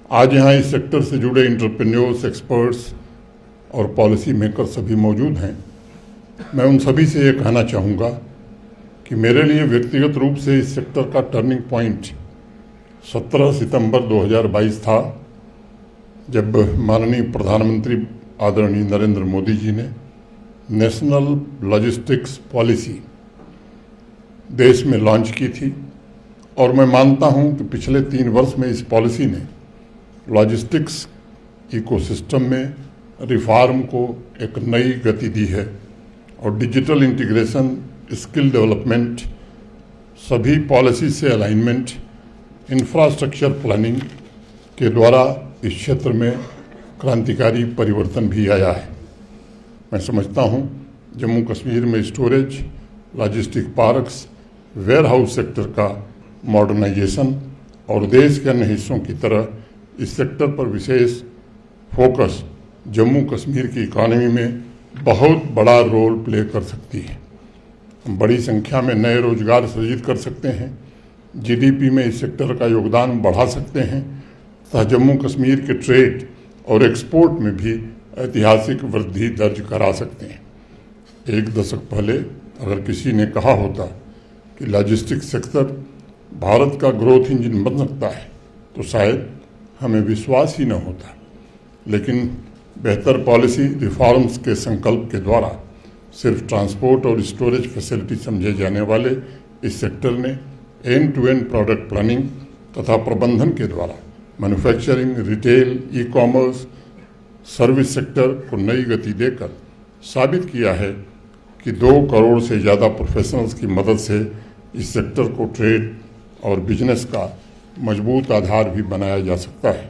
आज यहाँ इस सेक्टर से जुड़े एंटरप्रेन्योर्स, एक्सपर्ट्स और पॉलिसी मेकर सभी मौजूद हैं। मैं उन सभी से ये कहना चाहूँगा कि मेरे लिए व्यक्तिगत रूप से इस सेक्टर का टर्निंग पॉइंट 17 सितंबर 2022 था, जब माननीय प्रधानमंत्री आदरणीय नरेंद्र मोदी जी ने नेशनल लॉजिस्टिक्स पॉलिसी देश में लॉन्च की थी। और मैं मानता हूं कि पिछले 3 वर्ष में इस पॉलिसी ने लॉजिस्टिक्स इकोसिस्टम में रिफॉर्म को एक नई गति दी है और डिजिटल इंटीग्रेशन, स्किल डेवलपमेंट, सभी पॉलिसी से अलाइनमेंट, इंफ्रास्ट्रक्चर प्लानिंग के द्वारा इस क्षेत्र में क्रांतिकारी परिवर्तन भी आया है। मैं समझता हूं जम्मू कश्मीर में storage, logistic parks, warehouse sector का मॉडर्नाइजेशन और देश के अन्य हिस्सों की तरह इस सेक्टर पर विशेष फोकस जम्मू कश्मीर की इकॉनमी में बहुत बड़ा रोल प्ले कर सकती है। हम बड़ी संख्या में नए रोजगार सृजित कर सकते हैं, जीडीपी में इस सेक्टर का योगदान बढ़ा सकते हैं तथा जम्मू कश्मीर के ट्रेड और एक्सपोर्ट में भी ऐतिहासिक वृद्धि दर्ज करा सकते हैं। 1 दशक पहले अगर किसी ने कहा होता कि लॉजिस्टिक्स सेक्टर भारत का ग्रोथ इंजन बन सकता है तो शायद हमें विश्वास ही न होता। लेकिन बेहतर पॉलिसी रिफॉर्म्स के संकल्प के द्वारा सिर्फ ट्रांसपोर्ट और स्टोरेज फैसिलिटी समझे जाने वाले इस सेक्टर ने end to end product planning तथा प्रबंधन के द्वारा manufacturing, retail, e commerce, service sector को नई गति देकर साबित किया है कि 2 करोड़ से ज़्यादा प्रोफेशनल्स की मदद से इस सेक्टर को ट्रेड और बिजनेस का मजबूत आधार भी बनाया जा सकता है।